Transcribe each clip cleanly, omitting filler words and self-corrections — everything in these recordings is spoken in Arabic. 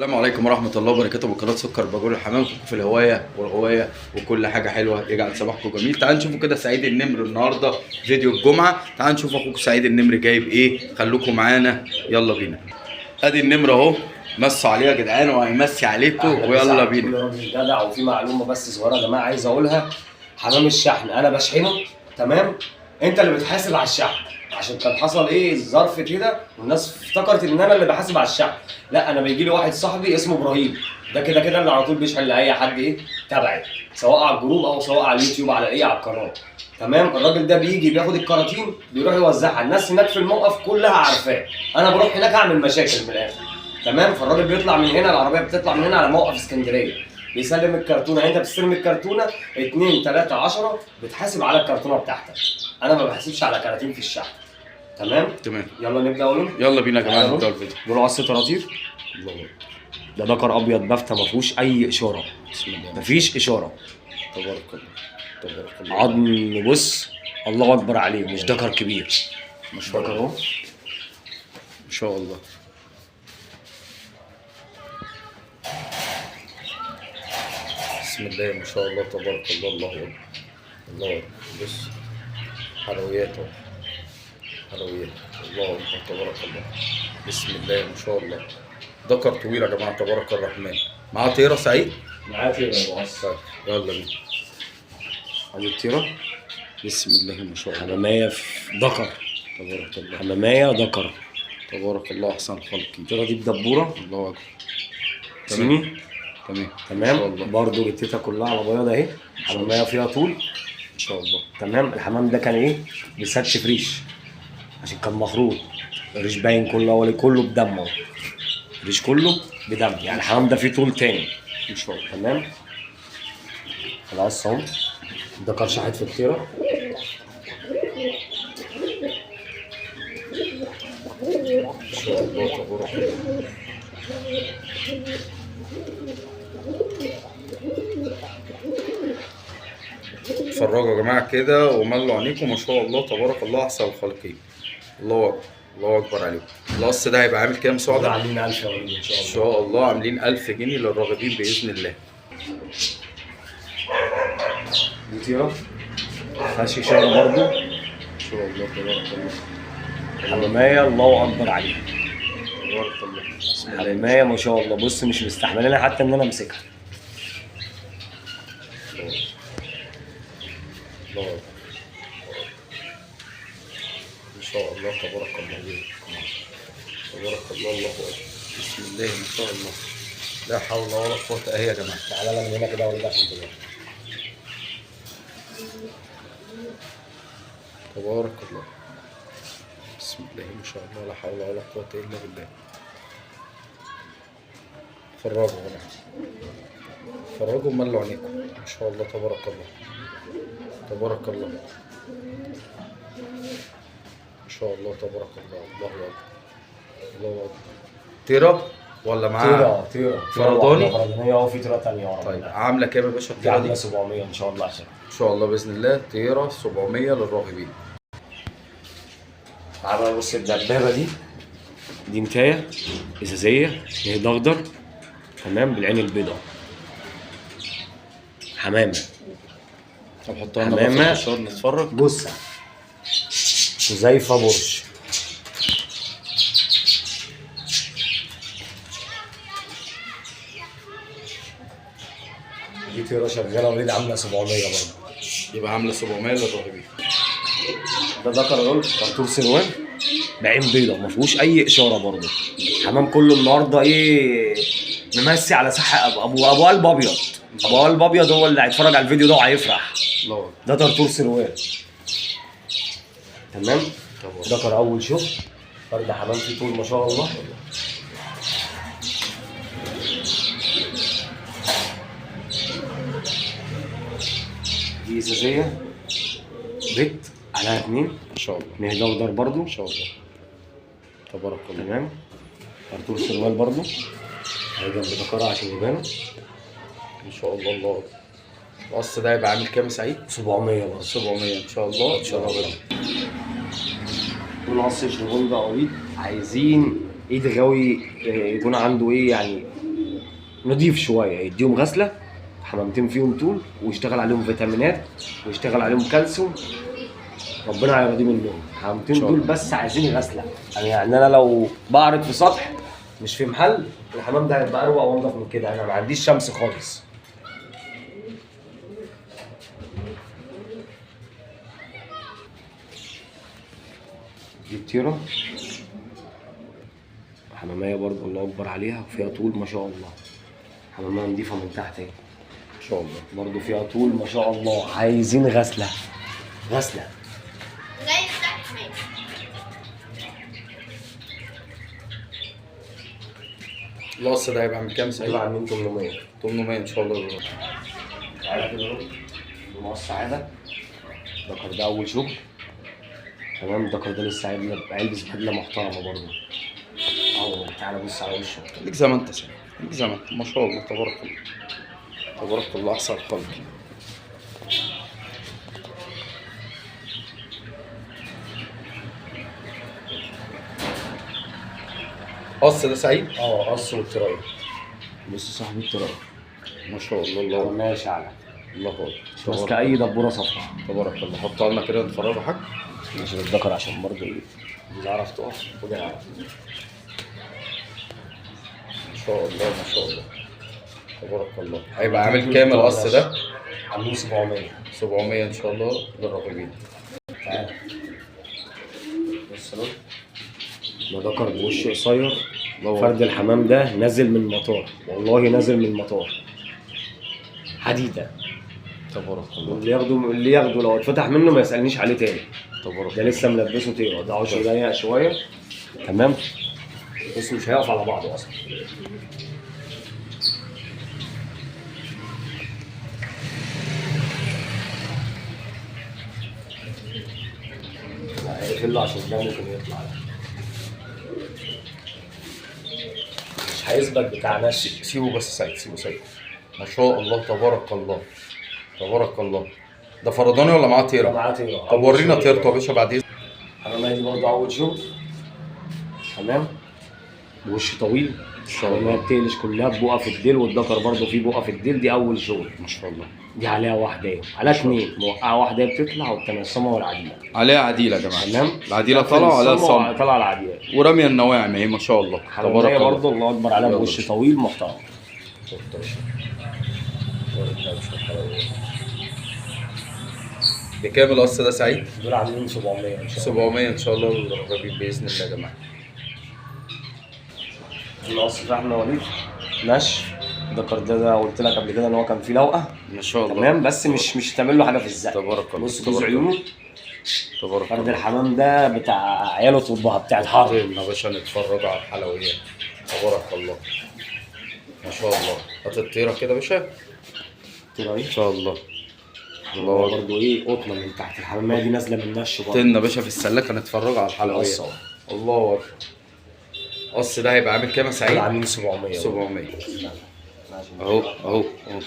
السلام عليكم ورحمة الله وبركاته. بقناة سكر باجور الحمام، في الهواية والغواية وكل حاجة حلوة. يجعل صباحكم جميل. تعالوا نشوفوا كده سعيد النمر النهاردة فيديو الجمعة. تعالوا نشوف اخوكم سعيد النمر جايب ايه. خلوكم معانا، يلا بينا. ادي النمر اهو، مسوا عليه يا جدعان وهيمسي عليكم ويلا بينا. كل راجل جدع. وفي معلومة بس صغيرة يا جماعة عايز اقولها. حمام الشحن انا بشحنه تمام، انت اللي بتحاسب على الشحن، عشان كان حصل ايه ظرف كده والناس افتكرت ان انا اللي بحاسب على الشحن. لا، انا بيجي لي واحد صاحبي اسمه ابراهيم، ده كده كده اللي على طول بيشحن لاي حد ايه تبعي، سواء على الجروب او سواء على اليوتيوب على ايه على القناه. تمام، الراجل ده بيجي بياخد الكراتين بيروح يوزعها، الناس هناك في الموقف كلها عارفاه، انا بروح هناك اعمل مشاكل من الاخر. تمام، فالراجل بيطلع من هنا، العربيه بتطلع من هنا على موقف اسكندريه، بيسلم الكرتونه، انت بتستلم الكرتونه 2 3 10 بتحاسب على الكرتونه بتاعتك، انا ما بحاسبش على كراتين في الشحن. تمام. يلا نبدا ونقول يلا بينا يا جماعة نبدأ الفيديو. دول عص طراطير. ده ذكر ابيض بفتة ما فيهوش اي اشاره، بسم الله مفيش اشاره، تبارك الله. تبارك الله. عظم بص الله اكبر عليه، مش ذكر كبير، ما شاء ذكر الله اهو. ما شاء الله. بسم الله ما شاء الله تبارك الله. الله اكبر الله اكبر. بص حلويات اهو، حلويات. الله اكبر تبارك الله. بسم الله ما شاء الله. ذكر طويل يا جماعه تبارك الرحمن. معاه طيره سعيد. معاك يا معص. طيب يلا بينا. ادي التيره، بسم الله ما شاء الله حماميه في ذكر، تبارك الله. حماميه ذكر. تبارك الله احسن خلقي. التيره دي بدبوره الله اكبر. صيني. تمام ما شاء تمام، الله. برضه جتتها كلها على بياض اهي، حماميه فيها طول. ان شاء الله. تمام، الحمام ده كان ايه بساتش فريش عشان كان مخروط، الريش باين كله اولي كله بدم اهو، الريش كله بدم، يعني الحمام ده فيه طول تاني ان شاء الله. تمام. خلاص اهو، ده كان شحات في التيره. ان شاء الله تبارك الله. اتفرجوا يا جماعه كده وملوا عينيكم. ما شاء الله تبارك الله احسن الخالقين. الله اكبر الله اكبر عليكم. القص ده هيبقى عامل كام سعودة؟ عاملين 1000 يا وليد ان شاء ان الله. شاء الله عاملين 1000 جنيه للراغبين باذن الله. دي تيره فيهاش اشاره برضه، ان شاء الله تبارك الله. حماميه الله اكبر عليها، تبارك الله. بسم الله. حماميه ما شاء الله. بص مش مستحملين حتى ان انا امسكها. الله اكبر. ان شاء الله تبارك الله. تبارك الله. الله اكبر. بسم الله ما شاء الله. لا حول ولا قوه الا يا جماعه. تعالى لما هنا كده يا وليد عشان تبقى. تبارك الله. بسم الله ما شاء الله. لا حول ولا قوه الا بالله. فرجوا يا جماعه، فرجوا وملوا عينيكم. ما شاء الله تبارك الله. تبارك الله. ما شاء الله تبارك الله. الله اكبر الله اكبر. تيرة ولا معاها؟ تيره فرداني؟ فردانيه اهو، في تيره ثانيه ورا. طيب عامله كام يا باشا دي التيرة عامله دي؟ 700 ان شاء الله عشان ان شاء الله باذن الله. تيرة 700 للراغبين. تعالى بص الدبابه دي نتايه ازازيه نهد اخضر تمام بالعين البيضاء، حمامه. طب حطها لنا حمامة. بقى في الشهر نتفرج. جثه زيفه برش. دي تيره شغاله وليد عامله 700 برضه. يبقى عامله 700 للراغبين. ده ذكر اهو كرتون سنوان بعين بيضاء ما فيهوش اي اشاره برضه. الحمام كله النهارده ايه ممسي على ساحه ابو قلب ابيض. ابو قلب ابيض هو اللي هيتفرج على الفيديو ده وهيفرح. الله ده طرطور سروال. تمام، اكبر. ذكر اول شغل فرد حمام فيه طول ما شاء الله. دي ازازيه بيت عليها 2 ان شاء الله. نهدى اخضر برضه. ان شاء الله تبارك الله. تمام، طرطور سروال برضه هي جنب ذكرها عشان يبانوا. ان شاء الله. الله اكبر. القص ده هيبقى عامل كام يا سعيد؟ 700 برضه 700 ان شاء الله. ان شاء الله. دول عص شغل بقى وليد عايزين ايد غاوي يكون عنده ايه يعني نضيف شويه، يديهم غسله، حمامتين فيهم طول، ويشتغل عليهم فيتامينات، ويشتغل عليهم كالسيوم، ربنا هيرضيه منهم. الحمامتين دول بس عايزين غسله. يعني انا لو بعرض في سطح مش في محل، الحمام ده هيبقى اروق وانضف من كده. انا ما عنديش شمس خالص. دي بتيرة حمامية برضه الله اكبر عليها، وفيها طول ما شاء الله. حمامية نضيفة من تحت اهي ان شاء الله. برضه فيها طول ما شاء الله. عايزين غسلة غسلة. القص ده هيبقى من كام سعيد؟ هيبقى عاملين 800. 800 ان شاء الله. تعالى كده اهو، بمقص عادة. الدكر ده أول شغل. تمام. الدكر ده لسه هيلبس بدلة محترمة برضه. أهو تعالى بص على وشه. خليك زي ما انت سعيد، خليك زي ما انت، ما شاء الله تبارك الله. تبارك الله احسن الخلق. قص ده سعيد؟ قص والتراي. بص صاحب التراي ما شاء الله. الله ماشي على الله اكبر. ماسكة أي دبورة صفراء. تبارك الله. حطها لنا كده نتفرجوا حاج. ماشي الذكر عشان برضه إيه تعرف تقف وده يعرف. ما شاء الله ما شاء الله تبارك الله. هيبقى عامل كام القص ده؟ عاملين 700. 700 ان شاء الله للراغبين. تعالى بص اهو، ده ذكر بوش قصير. فرد الحمام ده نازل من المطار، والله نازل من المطار حديده. تبارك الله. اللي ياخده لو اتفتح منه ما يسالنيش عليه تاني. تبارك ده لسه ملبسه طيره، ده عشر ضيق شويه. تمام. بص مش هيقف على بعضه اصلا. هيقفل له عشان ده ممكن يطلع. مش هيثبت بتاع نفسي. سيبه بس سعيد، سيبه سعيد. ما شاء الله تبارك الله. تبارك الله. ده فرداني ولا معاه طيره؟ معاه طيره. طب ورينا طيرته يا باشا بعد اذنك. الحمامية دي برضه أول شغل. تمام. بوش طويل. الحمامية بتقلش كلها ببقى في الديل، والذكر برضه فيه بقى في الديل. دي أول شغل. ما شاء الله. دي عليها واحدة اهي، عليها اتنين، موقعة واحدة هي بتطلع، والتانية الصمة والعديلة. عليها عديلة يا جماعة. تمام. العديلة طالعة وعليها الصمة. طالعة العديلة. ورمية النواعم اهي ما شاء الله. الحمامية برضه الله أكبر عليها بوش طويل محترم. بكام القص ده سعيد؟ دول عاملين 700 ان شاء الله. 700 ان شاء الله للراغبين باذن الله يا جماعه. القص ده احنا وليد نش. الذكر ده قلت لك قبل كده ان هو كان فيه لوقه. ما شاء الله. تمام. بس مش تعمل له حاجه في الزق. تبارك الله. بص جوز عيونه. تبارك فرد الحمام ده بتاع عياله طبها بتاع الحرب. يا باشا نتفرج على الحلويات. تبارك الله. ما شاء الله. هات الطيره كده يا باشا. طيره ان شاء الله. الله برضه ايه قطنه من تحت. الحماميه دي نازله من نش برضه. تنا يا باشا في السلاكه نتفرج على الحلويات. الله اكبر. القص ده هيبقى عامل كام يا سعيد؟ عاملين 700. 700 اهو اهو اهو.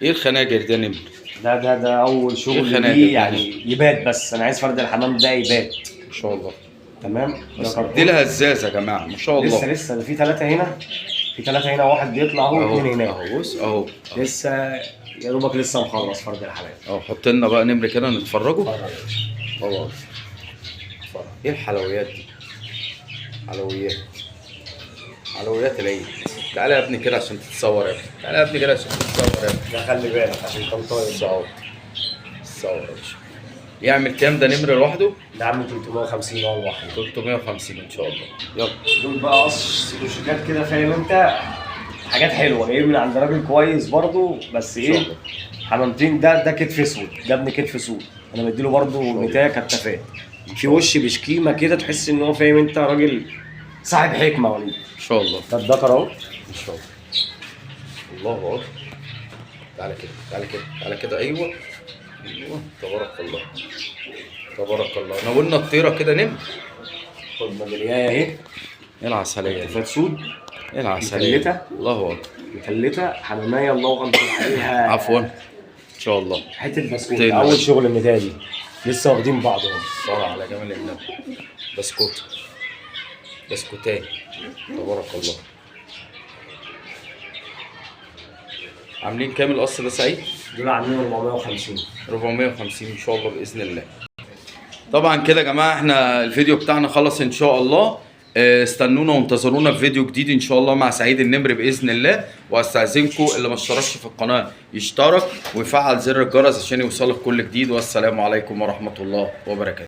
ايه الخناجر ده نمر؟ ده اول شغل ليه يعني يبات. بس انا عايز فرد الحمام ده يبات. ما شاء الله. تمام. دي لها ازازه يا جماعه ما شاء الله. لسه ده في 3 هنا. في 3 هنا، واحد بيطلع اهو، 2 هناك. اهو بص اهو. لسه يا دوبك لسه مخلص فرد الحمام. اهو حط لنا بقى نمر كده نتفرجوا. خلاص. ايه الحلويات دي؟ حلويات العيد. تعالى يا ابني كده عشان تتصور يا ابني. تعالى يا ابني كده عشان تتصور يا ابني. ده خلي بالك عشان كان طاير. الصور يا باشا. يعمل كام ده نمر لوحده؟ ده عامل 350 اهو لوحده. 350 ان شاء الله. يلا. دول بقى قص سلوشيكات كده فاهم انت، حاجات حلوه جايين من عند راجل كويس برضه. بس ايه حمامتين. ده كتف اسود، ده ابن كتف اسود. انا مديله برضه نتايه كتافات. في وش بشكيمه كده تحس ان هو فاهم انت راجل صاحب حكمه وليد. ان شاء الله. ده الذكر اهو ان شاء الله. الله اكبر. تعالى كده تعالى كده تعالى كده. ايوه تبارك الله. تبارك الله. ناولنا الطيره كده نمر. خد ميداليه اهي. ايه العسليه دي؟ كتافات سود. ايه العسليه؟ مكلته. الله اكبر. مكلته حماميه الله اكبر عليها. عفوا. ان شاء الله. حته بسكوت. اول شغل النتايه دي. لسه واخدين بعض اهو. صلاه على جمال النبي. بسكوت. بسكوتين. تبارك الله. عاملين كام القص ده سعيد؟ دول عاملين 450. 450 ان شاء الله باذن الله. طبعا كده يا جماعه احنا الفيديو بتاعنا خلص ان شاء الله. استنونا وانتظرونا في فيديو جديد ان شاء الله مع سعيد النمر باذن الله. واستاذنكم اللي ما اشتركش في القناه يشترك ويفعل زر الجرس عشان يوصلك كل جديد. والسلام عليكم ورحمه الله وبركاته.